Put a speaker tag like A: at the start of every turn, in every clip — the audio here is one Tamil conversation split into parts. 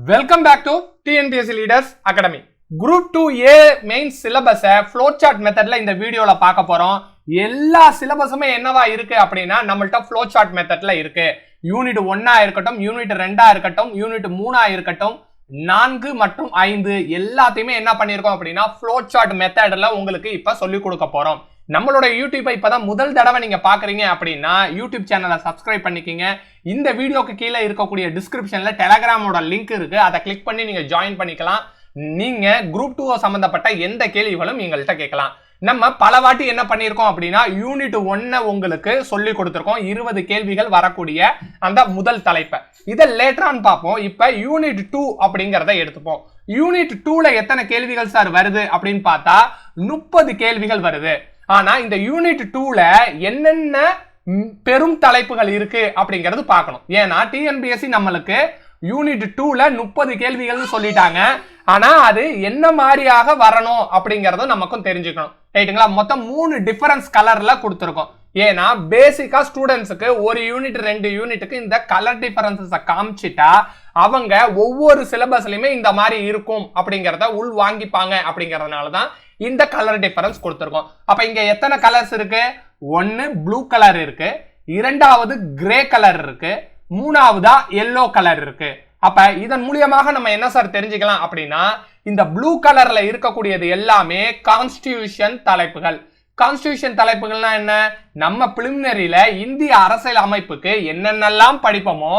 A: Welcome back to TNPSC Leaders Academy. Group 2A main syllabus flowchart method இந்த வீடியோல பார்க்க போறோம். எல்லா சிலபஸுமே என்னவா இருக்கு அப்படின்னா நம்மள்ட்ட flowchart methodல இருக்கு. யூனிட் 1 இருக்கட்டும், யூனிட் 2 இருக்கட்டும், யூனிட் 3 இருக்கட்டும், 4 மற்றும் 5 எல்லாத்தையுமே என்ன பண்ணிருக்கோம் அப்படின்னா flowchart methodல உங்களுக்கு இப்ப சொல்லி கொடுக்க போறோம். நம்மளோட யூடியூப்பை இப்பதான் முதல் தடவை நீங்க பாக்குறீங்க அப்படின்னா யூடியூப் சேனலை சப்ஸ்கிரைப் பண்ணிக்கங்க. இந்த வீடியோக்கு கீழே இருக்கக்கூடிய டிஸ்கிரிப்ஷன்ல டெலகிராமோட லிங்க் இருக்கு, அதை கிளிக் பண்ணி நீங்க ஜாயின் பண்ணிக்கலாம். நீங்க குரூப் 2 சம்பந்தப்பட்ட எந்த கேள்விகளும் எங்கள்கிட்ட கேட்கலாம். நம்ம பல வாட்டி என்ன பண்ணிருக்கோம் அப்படின்னா யூனிட் 1 உங்களுக்கு சொல்லி கொடுத்திருக்கோம். 20 கேள்விகள் வரக்கூடிய அந்த முதல் தலைப்பை இதை லேட்டரான் பார்ப்போம். இப்ப யூனிட் 2 அப்படிங்கறத எடுத்துப்போம். யூனிட் 2ல எத்தனை கேள்விகள் சார் வருது அப்படின்னு பார்த்தா 30 கேள்விகள் வருது. ஆனா இந்த யூனிட் 2ல என்னென்ன பெரும் தலைப்புகள் இருக்கு அப்படிங்கிறது பார்க்கணும். ஏன்னா டிஎன்பிஎஸ்சி நம்மளுக்கு யூனிட் 2ல 30 கேள்விகள்னு சொல்லிட்டாங்க. ஆனா அது என்ன மாதிரியாக வரணும் அப்படிங்கறத நமக்கும் தெரிஞ்சுக்கணும். ரைட்டுங்களா? மொத்தம் 3 டிஃபரன்ஸ் கலர்ல கொடுத்துருக்கோம். ஏன்னா பேசிக்கா ஸ்டூடெண்ட்ஸுக்கு ஒரு யூனிட் 2 யூனிட்டுக்கு இந்த கலர் டிஃபரன்சஸை காமிச்சிட்டா அவங்க ஒவ்வொரு சிலபஸ்லயுமே இந்த மாதிரி இருக்கும் அப்படிங்கறத உள் வாங்கிப்பாங்க. அப்படிங்கறதுனாலதான் இந்த கலர் டிஃபரன்ஸ் கொடுத்திருக்கோம். அப்ப இங்க எத்தனை கலர்ஸ் இருக்கு? 1 ப்ளூ கலர் இருக்கு, 2வது கிரே கலர் இருக்கு, 3வதா எல்லோ கலர் இருக்கு. அப்ப இதன் மூலியமாக நம்ம என்ன சார் தெரிஞ்சுக்கலாம் அப்படின்னா இந்த ப்ளூ கலர்ல இருக்கக்கூடியது எல்லாமே கான்ஸ்டிடியூஷன் தலைப்புகள். கான்ஸ்டிடியூஷன் தலைப்புகள்னா என்ன? நம்ம பிலிமினரியில இந்திய அரசியல் அமைப்புக்கு என்னென்னலாம் படிப்போமோ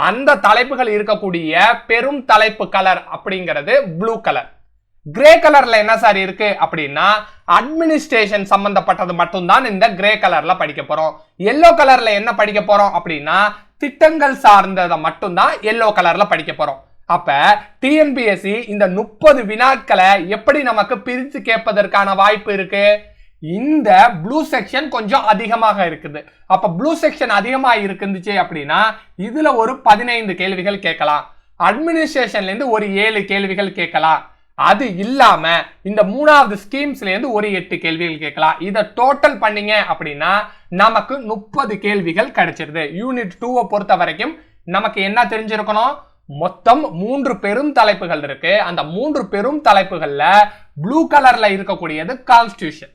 A: அந்த தலைப்புகள் இருக்கக்கூடிய பெரும் தலைப்பு கலர் அப்படிங்கிறது ப்ளூ கலர். கிரே கலர்ல என்ன சார் இருக்கு அப்படின்னா அட்மினிஸ்ட்ரேஷன் சம்பந்தப்பட்டது மட்டும்தான் இந்த கிரே கலர்ல படிக்க போறோம். எல்லோ கலர்ல என்ன படிக்க போறோம் அப்படின்னா திட்டங்கள் சார்ந்ததை மட்டும்தான் எல்லோ கலர்ல படிக்க போறோம். அப்ப டிஎன்பிஎஸ்சி இந்த 30 வினாக்களை எப்படி நமக்கு பிரித்து கேட்பதற்கான வாய்ப்பு இருக்கு? இந்த ப்ளூ செக்ஷன் கொஞ்சம் அதிகமாக இருக்குது. அப்ப ப்ளூ செக்ஷன் அதிகமா இருக்குந்துச்சு அப்படின்னா இதுல ஒரு 15 கேள்விகள் கேட்கலாம். அட்மினிஸ்ட்ரேஷன்ல இருந்து ஒரு 7 கேள்விகள் கேட்கலாம். அது இல்லாம இந்த 3வது ஸ்கீம்ஸ்ல இருந்து ஒரு 8 கேள்விகள் கேட்கலாம். இதை டோட்டல் பண்ணீங்க அப்படின்னா நமக்கு 30 கேள்விகள் கிடைச்சிருது. யூனிட் 2 பொறுத்த வரைக்கும் நமக்கு என்ன தெரிஞ்சிருக்கணும்? மொத்தம் 3 பெரும் தலைப்புகள் இருக்கு. அந்த 3 பெரும் தலைப்புகள்ல ப்ளூ கலர்ல இருக்கக்கூடியது கான்ஸ்டிடியூஷன்,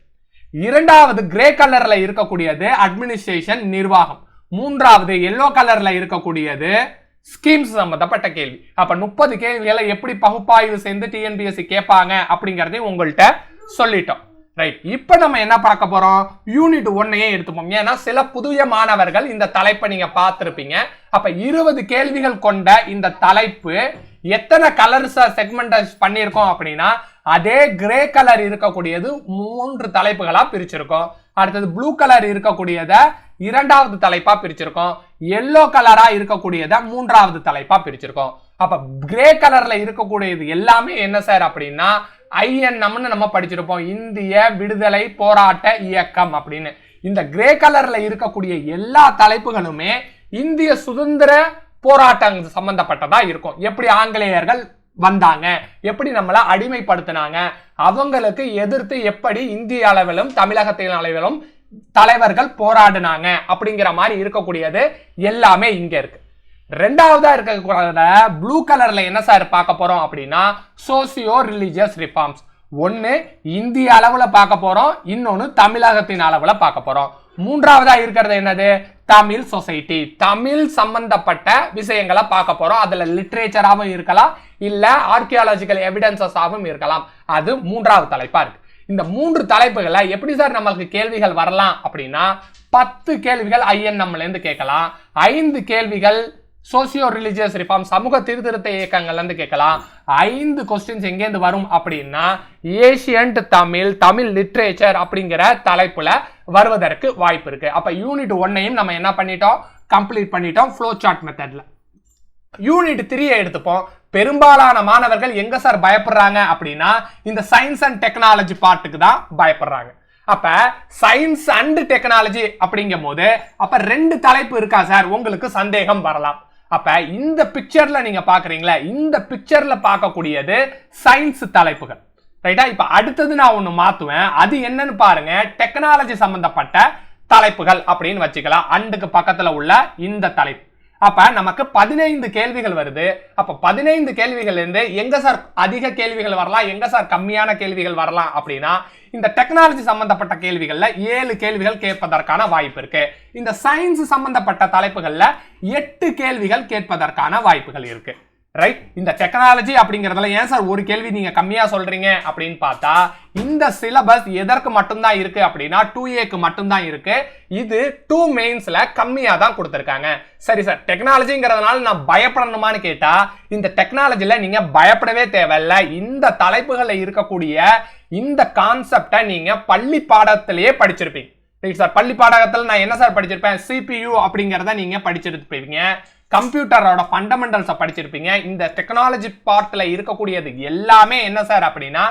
A: 2வது கிரே கலர்ல இருக்கக்கூடியது அட்மினிஸ்ட்ரேஷன் நிர்வாகம், 3வது எல்லோ கலர்ல இருக்கக்கூடியது ஸ்கீம்ஸ் சம்பந்தப்பட்ட கேள்வி. அப்ப 30 கேள்விகளை எப்படி பகுப்பாய்வு செய்து டிஎன்பிஎஸ்சி கேட்பாங்க அப்படிங்கறதையும் உங்கள்கிட்ட சொல்லிட்டோம். ரைட், இப்ப நம்ம என்ன பார்க்க போறோம்? யூனிட் 1 எடுத்துப்போம். ஏன்னா சில புதிய மாணவர்கள் இந்த தலைப்பை நீங்க பார்த்திருப்பீங்க. அப்ப 20 கேள்விகள் கொண்ட இந்த தலைப்பு எத்தனை கலர்ஸ் செக்மெண்ட் பண்ணிருக்கோம் அப்படின்னா அதே கிரே கலர் இருக்கக்கூடியது 3 தலைப்புகளா பிரிச்சிருக்கோம். அடுத்தது ப்ளூ கலர் இருக்கக்கூடியத 2வது தலைப்பா பிரிச்சிருக்கோம். எல்லோ கலரா இருக்கக்கூடியத 3வது தலைப்பா பிரிச்சிருக்கோம். அப்ப கிரே கலர்ல இருக்கக்கூடியது எல்லாமே என்ன சார் அப்படின்னா ஐஎன்எம்னு நம்ம படிச்சிருப்போம், இந்திய விடுதலை போராட்ட இயக்கம் அப்படின்னு. இந்த கிரே கலர்ல இருக்கக்கூடிய எல்லா தலைப்புகளுமே இந்திய சுதந்திர போராட்டங்கள் சம்பந்தப்பட்டதா இருக்கும். எப்படி ஆங்கிலேயர்கள் வந்தாங்க, எப்படி நம்மளை அடிமைப்படுத்தினாங்க, அவங்களுக்கு எதிர்த்து எப்படி இந்திய அளவிலும் தமிழகத்தின் அளவிலும் தலைவர்கள் போராடினாங்க அப்படிங்கிற மாதிரி இருக்கக்கூடியது எல்லாமே இங்க இருக்கு. 2வதா இருக்க ப்ளூ கலர்ல என்ன சார் பார்க்க போறோம் அப்படின்னா சோசியோ ரிலிஜியஸ் ரிஃபார்ம்ஸ். 1 இந்திய அளவுல பார்க்க போறோம், இன்னொன்னு தமிழகத்தின் அளவுல பார்க்க போறோம். 3வதா இருக்கிறது என்னது? தமிழ் சொசைட்டி, தமிழ் சம்பந்தப்பட்ட விஷயங்களை பார்க்க போறோம். அதுல லிட்ரேச்சராகவும் இருக்கலாம், இல்ல ஆர்கியாலஜிக்கல் எவிடன்சஸாகவும் இருக்கலாம். அது 3வது தலைப்பா இருக்கு. இந்த 3 தலைப்புகளை எப்படி சார் நம்மளுக்கு கேள்விகள் வரலாம் அப்படின்னா 10 கேள்விகள் ஐஎன்எம்ல இருந்து கேட்கலாம், 5 கேள்விகள் சோசியோ ரிலிஜியஸ் ரிஃபார்ம் சமூக சீர்திருத்த இயக்கங்கள்ல இருந்து கேட்கலாம். 5 கொஸ்டின்ஸ் எங்கேருந்து வரும் அப்படின்னா ஏசியன்ட் தமிழ், தமிழ் லிட்ரேச்சர் அப்படிங்கிற தலைப்புல வருவதற்கு வாய்ப்பு இருக்கு. அப்ப யூனிட் 1 நம்ம என்ன பண்ணிட்டோம்? கம்ப்ளீட் பண்ணிட்டோம் ஃப்ளோ சார்ட் மெத்தட்ல. யூனிட் 3 எடுத்துப்போம். பெரும்பாலான மாணவர்கள் எங்க சார் பயப்படுறாங்க அப்படின்னா இந்த சயின்ஸ் அண்ட் டெக்னாலஜி பார்ட்டுக்கு தான் பயப்படுறாங்க. அப்ப சயின்ஸ் அண்ட் டெக்னாலஜி அப்படிங்கும் போது அப்ப 2 தலைப்பு இருக்கா சார்? உங்களுக்கு சந்தேகம் வரலாம். அப்ப இந்த பிக்சர்ல நீங்க பாக்குறீங்களா, இந்த பிக்சர்ல பார்க்கக்கூடியது சயின்ஸ் தலைப்புகள். ரைட்டா? இப்ப அடுத்தது நான் ஒண்ணு மாத்துவேன். அது என்னன்னு பாருங்க, டெக்னாலஜி சம்பந்தப்பட்ட தலைப்புகள் அப்படின்னு வச்சுக்கலாம். அண்டுக்கு பக்கத்துல உள்ள இந்த தலைப்பு. அப்ப நமக்கு 15 கேள்விகள் வருது. அப்ப 15 கேள்விகள் இருந்து எங்க சார் அதிக கேள்விகள் வரலாம், எங்க சார் கம்மியான கேள்விகள் வரலாம் அப்படின்னா இந்த டெக்னாலஜி சம்பந்தப்பட்ட கேள்விகள்ல 7 கேள்விகள் கேட்பதற்கான வாய்ப்பு இருக்கு. இந்த சயின்ஸ் சம்பந்தப்பட்ட தலைப்புகள்ல 8 கேள்விகள் கேட்பதற்கான வாய்ப்புகள் இருக்கு. ரைட். இந்த டெக்னாலஜி அப்படிங்கறதுல ஏன் சார் ஒரு கேள்வி நீங்க கம்மியா சொல்றீங்க அப்படின்னு பார்த்தா இந்த சிலபஸ் எதற்கு மட்டும்தான் இருக்கு அப்படின்னா 2Aக்கு மட்டும்தான் இருக்கு. இது 2 மெயின்ஸ்ல கம்மியா தான் கொடுத்திருக்காங்க. சரி சார், டெக்னாலஜிங்கிறதுனால நான் பயப்படணுமான்னு கேட்டா இந்த டெக்னாலஜில நீங்க பயப்படவே தேவையில்ல. இந்த தலைப்புகள்ல இருக்கக்கூடிய இந்த கான்செப்டை நீங்க பள்ளி பாடத்திலேயே படிச்சிருப்பீங்க. ரைட் சார், பள்ளி பாடகத்தில் நான் என்ன சார் படிச்சிருப்பேன், CPU அப்படிங்கறத நீங்க படிச்சிருப்பீங்க, கம்ப்யூட்டரோட ஃபண்டமெண்டல்ஸை படிச்சிருப்பீங்க. இந்த டெக்னாலஜி பார்ட்ல இருக்கக்கூடியது எல்லாமே என்ன சார் அப்படின்னா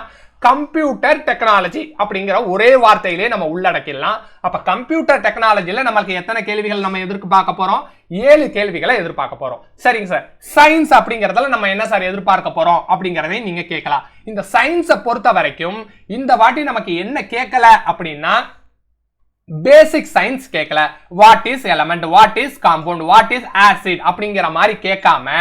A: கம்ப்யூட்டர் டெக்னாலஜி அப்படிங்கிற ஒரே வார்த்தையிலே நம்ம உள்ளடக்கிடலாம். அப்ப கம்ப்யூட்டர் டெக்னாலஜில நமக்கு எத்தனை கேள்விகள் நம்ம எதிர்பார்க்க போறோம், 7 கேள்விகளை எதிர்பார்க்க போறோம். சரிங்க சார், சயின்ஸ் அப்படிங்கறதுல நம்ம என்ன சார் எதிர்பார்க்க போறோம் அப்படிங்கறதையும் நீங்க கேட்கலாம். இந்த சயின்ஸை பொறுத்த வரைக்கும் இந்த வாட்டி நமக்கு என்ன கேட்கல அப்படின்னா பேசிக் சயின்ஸ் கேட்கல. What is element, what is compound, what is acid அப்படிங்கிற மாதிரி கேட்காம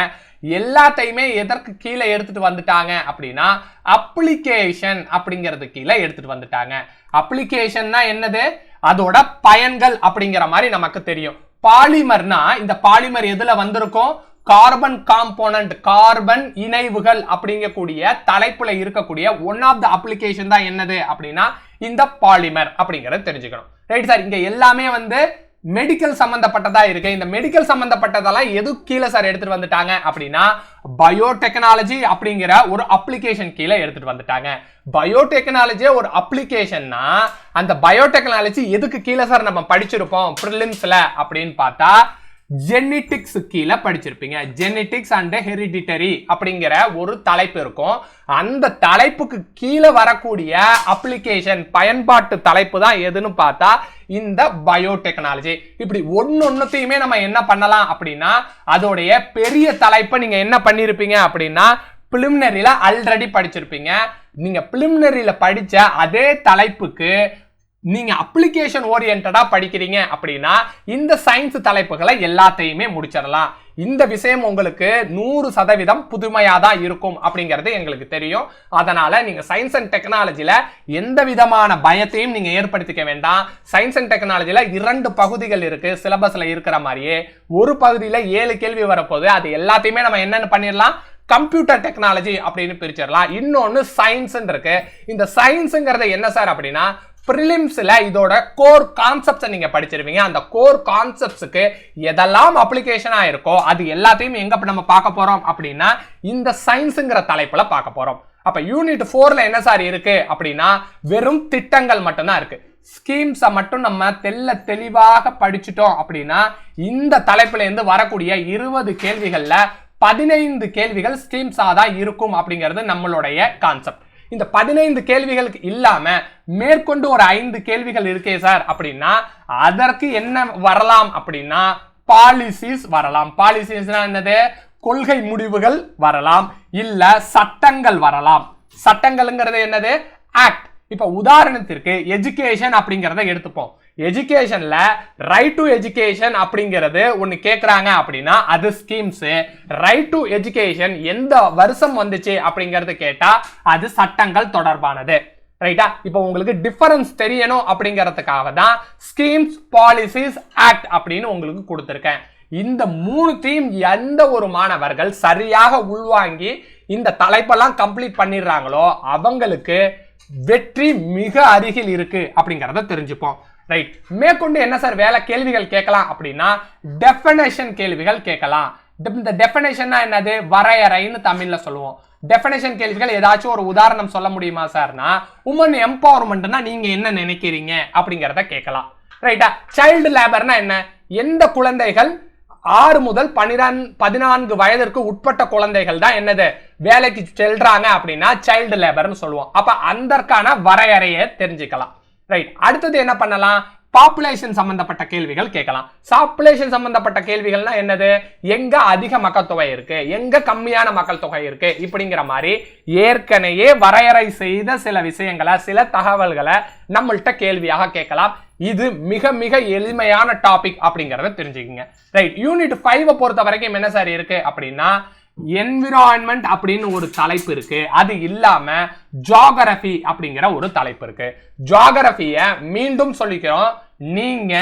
A: எல்லாத்தையுமே எதற்கு கீழே எடுத்துட்டு வந்துட்டாங்க அப்படின்னா அப்ளிகேஷன் அப்படிங்கிறது கீழே எடுத்துட்டு வந்துட்டாங்க. அப்ளிகேஷன்னா என்னது, அதோட பயன்கள் அப்படிங்கிற மாதிரி நமக்கு தெரியும். பாலிமர்னா இந்த பாலிமர் எதுல வந்திருக்கும், கார்பன் காம்போனன்ட், கார்பன் இணைவுகள் அப்படிங்கக்கூடிய தலைப்புல இருக்கக்கூடிய ஒன் ஆஃப் த அப்ளிகேஷன் தான் என்னது அப்படின்னா இந்த பாலிமர் அப்படிங்கறது தெரிஞ்சுக்கணும். ரைட் சார், இங்க எல்லாமே மெடிக்கல் சம்பந்தப்பட்டதா இருக்கு. இந்த மெடிக்கல் சம்பந்தப்பட்டதெல்லாம் எது கீழே சார் எடுத்துட்டு வந்துட்டாங்க அப்படின்னா பயோடெக்னாலஜி அப்படிங்கிற ஒரு அப்ளிகேஷன் கீழே எடுத்துட்டு வந்துட்டாங்க. பயோடெக்னாலஜி ஒரு அப்ளிகேஷன்னா அந்த பயோடெக்னாலஜி எதுக்கு கீழே சார் நம்ம படிச்சிருப்போம் பிரிலிம்ஸ்ல அப்படின்னு பார்த்தா ஜெனெடிக்ஸ் கீழே படிச்சிருப்பீங்க. ஜெனெடிக்ஸ் அண்ட் ஹெரிடிட்டரி அப்படிங்கிற ஒரு தலைப்பு இருக்கும். அந்த தலைப்புக்கு கீழே வரக்கூடிய அப்ளிகேஷன் பயன்பாட்டு தலைப்பு தான் எதுன்னு பார்த்தா இந்த பயோடெக்னாலஜி. இப்படி ஒன்னொன்னுத்தையுமே நம்ம என்ன பண்ணலாம் அப்படின்னா அதோடைய பெரிய தலைப்பை நீங்க என்ன பண்ணிருப்பீங்க அப்படின்னா பிலிமினரியில ஆல்ரெடி படிச்சிருப்பீங்க. நீங்க பிலிமினரியில படிச்ச அதே தலைப்புக்கு நீங்க அப்ளிகேஷன் ஓரியன்டா படிக்கிறீங்க அப்படின்னா இந்த சயின்ஸ் தலைப்புகளை எல்லாத்தையுமே முடிச்சிடலாம். இந்த விஷயம் உங்களுக்கு 100% புதுமையா தான் இருக்கும் அப்படிங்கிறது எங்களுக்கு தெரியும். அதனால நீங்க சயின்ஸ் அண்ட் டெக்னாலஜில எந்த விதமான பயத்தையும் நீங்க ஏற்படுத்திக்க வேண்டாம். சயின்ஸ் அண்ட் டெக்னாலஜில 2 பகுதிகள் இருக்கு சிலபஸ்ல இருக்கிற மாதிரியே. ஒரு பகுதியில 7 கேள்வி வரப்போகுது. அது எல்லாத்தையுமே நம்ம என்னன்னு பண்ணிடலாம், கம்ப்யூட்டர் டெக்னாலஜி அப்படின்னு பிரிச்சிடலாம். இன்னொன்னு சயின்ஸ் இருக்கு. இந்த சயின்ஸ்ங்கிறது என்ன சார் அப்படின்னா பிரிலிம்ஸ்ல இதோட கோர் கான்செப்ட்ஸ் நீங்க படிச்சிருவீங்க. அந்த கோர் கான்செப்ட்ஸ்க்கு எதெல்லாம் அப்ளிகேஷனா இருக்கோ அது எல்லாத்தையும் எங்க நம்ம பார்க்க போறோம் அப்படின்னா இந்த சயின்ஸ்ங்கிற தலைப்புல பார்க்க போறோம். அப்ப யூனிட் 4ல என்ன சார் இருக்கு அப்படின்னா வெறும் திட்டங்கள் மட்டும்தான் இருக்கு. ஸ்கீம்ஸை மட்டும் நம்ம தெளிவாக படிச்சுட்டோம் அப்படின்னா இந்த தலைப்புல இருந்து வரக்கூடிய 20 கேள்விகள்ல 15 கேள்விகள் ஸ்கீம்ஸா தான் இருக்கும் அப்படிங்கிறது நம்மளுடைய கான்செப்ட். இந்த 15 கேள்விகளுக்கு இல்லாம மேற்கொண்டு ஒரு 5 கேள்விகள் இருக்கே சார் அப்படின்னா அதற்கு என்ன வரலாம் அப்படின்னா பாலிசிஸ் வரலாம். பாலிசிஸ்னா என்னது, கொள்கை முடிவுகள் வரலாம், இல்ல சட்டங்கள் வரலாம். சட்டங்கள்ங்கிறது என்னது, ஆக்ட். இப்ப உதாரணத்திற்கு எஜுகேஷன் அப்படிங்கறத எடுத்துப்போம். எஜுகேஷன்ல ரைட் டு எஜுகேஷன் அப்படிங்கிறது ஒன்னு கேக்குறாங்க அப்படின்னா அது ஸ்கீம்ஸ். ரைட் டு எஜுகேஷன் எந்த வருஷம் வந்துச்சு அப்படிங்கறது கேட்டா அது சட்டங்கள் தொடர்பானது. ரைட்டா? இப்போ உங்களுக்கு டிஃபரன்ஸ் தெரியணும் அப்படிங்கிறதுக்காக தான் ஸ்கீம்ஸ், பாலிசிஸ், ஆக்ட் அப்படின்னு உங்களுக்கு கொடுத்திருக்கேன். இந்த 3 எந்த ஒரு மாணவர்கள் சரியாக உள்வாங்கி இந்த தலைப்பெல்லாம் கம்ப்ளீட் பண்ணிடுறாங்களோ அவங்களுக்கு வெற்றி மிக அருகில் இருக்கு அப்படிங்கறத தெரிஞ்சுப்போம். ரைட். மேற்கொண்டு என்ன சார் வேலை கேள்விகள் கேட்கலாம் அப்படின்னா டெஃபினேஷன் கேள்விகள் கேட்கலாம். இந்த டெஃபினேஷன்னா என்னது, வரையறைன்னு தமிழ்ல சொல்லுவோம். டெஃபினேஷன் கேள்விகள் ஏதாச்சும் ஒரு உதாரணம் சொல்ல முடியுமா சார்னா உமன் எம்பவர்மெண்ட்னா நீங்க என்ன நினைக்கிறீங்க அப்படிங்கறத கேட்கலாம். ரைட்டா? சைல்டு லேபர்னா என்ன, எந்த குழந்தைகள் 6 முதல் 14 வயதிற்கு உட்பட்ட குழந்தைகள் தான் என்னது வேலைக்கு செல்றாங்க அப்படின்னா சைல்டு லேபர்னு சொல்லுவோம். அப்ப அதற்கான வரையறையை தெரிஞ்சுக்கலாம். ரைட். அடுத்தது என்ன பண்ணலாம், பாப்புலேஷன் சம்பந்தப்பட்ட கேள்விகள் கேட்கலாம். பாப்புலேஷன் சம்பந்தப்பட்ட கேள்விகள்னா என்னது, எங்க அதிக மக்கள் தொகை இருக்கு, எங்க கம்மியான மக்கள் தொகை இருக்கு, இப்படிங்கிற மாதிரி ஏற்கனவே வரையறை செய்த சில விஷயங்களை, சில தகவல்களை நம்மள்ட்ட கேள்வியாக கேட்கலாம். இது மிக மிக எளிமையான டாபிக் அப்படிங்கறத தெரிஞ்சுக்கங்க. ரைட், யூனிட் 5 பொறுத்த வரைக்கும் என்ன சார் இருக்கு அப்படின்னா, என்விரான்மெண்ட் அப்படின்னு ஒரு தலைப்பு இருக்கு. அது இல்லாம ஜியோகிராபி அப்படிங்கிற ஒரு தலைப்பு இருக்கு. ஜியோகிராபிய மீண்டும் சொல்லிக்கிறோம், நீங்க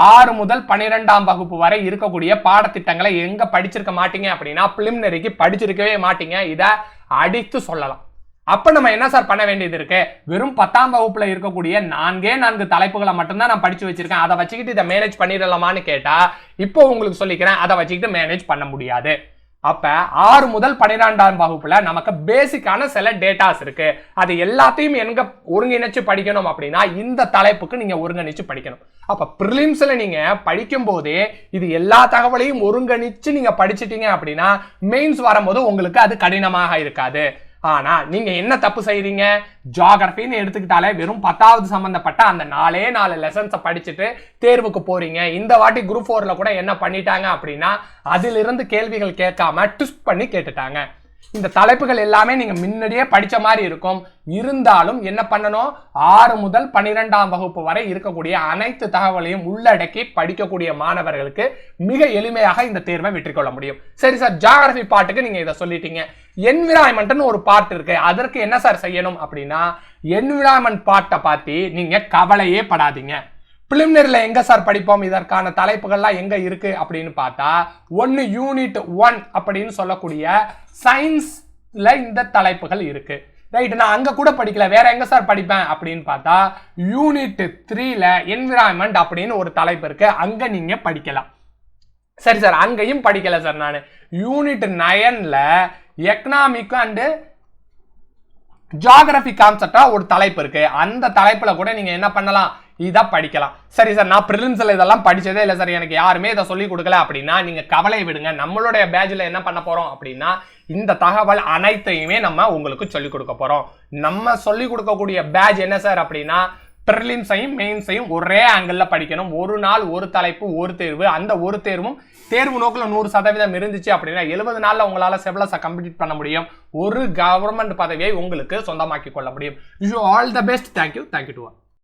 A: 6 முதல் 12ஆம் வகுப்பு வரை இருக்கக்கூடிய பாடத்திட்டங்களை எங்க படிச்சிருக்க மாட்டீங்க அப்படின்னா பிலிமினரிக்கு படிச்சிருக்கவே மாட்டீங்க. இத அடித்து சொல்லலாம். அப்ப நம்ம என்ன சார் பண்ண வேண்டியது இருக்கு, வெறும் 10ஆம் வகுப்புல இருக்கக்கூடிய 4 தலைப்புகளை மட்டும்தான் நான் படிச்சு வச்சிருக்கேன், அதை வச்சுக்கிட்டு இதை மேனேஜ் பண்ணிடலாமான்னு கேட்டா இப்போ உங்களுக்கு சொல்லிக்கிறேன், அதை வச்சுக்கிட்டு மேனேஜ் பண்ண முடியாது. அப்ப 6 முதல் 12ஆம் வகுப்புல நமக்கு பேசிக்கான சில டேட்டாஸ் இருக்கு. அது எல்லாத்தையும் எங்க ஒருங்கிணைச்சு படிக்கணும் அப்படின்னா இந்த தலைப்புக்கு நீங்க ஒருங்கிணைச்சு படிக்கணும். அப்ப பிரிலிம்ஸ்ல நீங்க படிக்கும் போதே இது எல்லா தகவலையும் ஒருங்கிணைச்சு நீங்க படிச்சிட்டீங்க அப்படின்னா மெயின்ஸ் வரும்போது உங்களுக்கு அது கடினமாக இருக்காது. ஆனா நீங்க என்ன தப்பு செய்றீங்க, ஜியோகிராபின்னு எடுத்துக்கிட்டாலே வெறும் 10வது சம்பந்தப்பட்ட அந்த 4 லெசன்ஸை படிச்சுட்டு தேர்வுக்கு போறீங்க. இந்த வாட்டி குரூப் 4ல கூட என்ன பண்ணிட்டாங்க அப்படின்னா அதிலிருந்து கேள்விகள் கேட்காம ட்விஸ்ட் பண்ணி கேட்டுட்டாங்க. இந்த தலைப்புகள் எல்லாமே நீங்க முன்னாடியே படிச்ச மாதிரி இருக்கும். இருந்தாலும் என்ன பண்ணணும், 6 முதல் 12ஆம் வகுப்பு வரை இருக்கக்கூடிய அனைத்து தகவலையும் உள்ளடக்கி படிக்கக்கூடிய மாணவர்களுக்கு மிக எளிமையாக இந்த தேர்வை வெற்றி கொள்ள முடியும். சரி சார், ஜியோகிராபி பார்ட்டுக்கு நீங்க இதை சொல்லிட்டீங்க. என்விரான்மெண்ட்னு ஒரு பார்ட் இருக்கு, அதற்கு என்ன சார் செய்யணும் அப்படின்னா என்விரான்மெண்ட் பார்ட்டை பார்த்து நீங்க கவலையே படாதீங்க. பிலிமினரில எங்க சார் படிப்போம், இதற்கான தலைப்புகள்லாம் எங்க இருக்கு அப்படின்னு பார்த்தா ஒன்னு யூனிட் 1 அப்படின்னு சொல்லக்கூடிய சயின்ஸ்ல இந்த தலைப்புகள் இருக்கு. ரைட், நான் அங்க கூட படிக்கல, வேற எங்க சார் படிப்பேன் அப்படின்னு பார்த்தா யூனிட் 3ல என்விரான்மெண்ட் அப்படின்னு ஒரு தலைப்பு இருக்கு, அங்க நீங்க படிக்கலாம். சரி சார், அங்கேயும் படிக்கல சார், நான் யூனிட் 9ல எக்கனாமிக் அண்ட் ஜியோகிராபி கான்செப்டா ஒரு தலைப்பு இருக்கு, அந்த தலைப்புல கூட நீங்க என்ன பண்ணலாம், இதை படிக்கலாம். சரி சார், நான் பிரிலிம்ஸ்ல இதெல்லாம் படிச்சதே இல்லை சார், எனக்கு யாருமே இதை சொல்லி கொடுக்கல அப்படின்னா நீங்க கவலை விடுங்க. நம்மளுடைய பேட்ச்ல என்ன பண்ண போறோம் அப்படின்னா இந்த தகவல் அனைத்தையுமே நம்ம உங்களுக்கு சொல்லிக் கொடுக்க போறோம். நம்ம சொல்லிக் கொடுக்கக்கூடிய பேட்ச் என்ன சார் அப்படின்னா பிரிலிம்ஸையும் மெயின்ஸையும் ஒரே ஆங்கிள் படிக்கணும். ஒரு நாள் ஒரு தலைப்பு ஒரு தேர்வு, அந்த ஒரு தேர்வும் தேர்வு நோக்கில் 100% இருந்துச்சு அப்படின்னா 70 நாள்ல உங்களால சிலபஸை கம்ப்ளீட் பண்ண முடியும். ஒரு கவர்மெண்ட் பதவியை உங்களுக்கு சொந்தமாக்கி கொள்ள முடியும். You all the best. Thank you to all.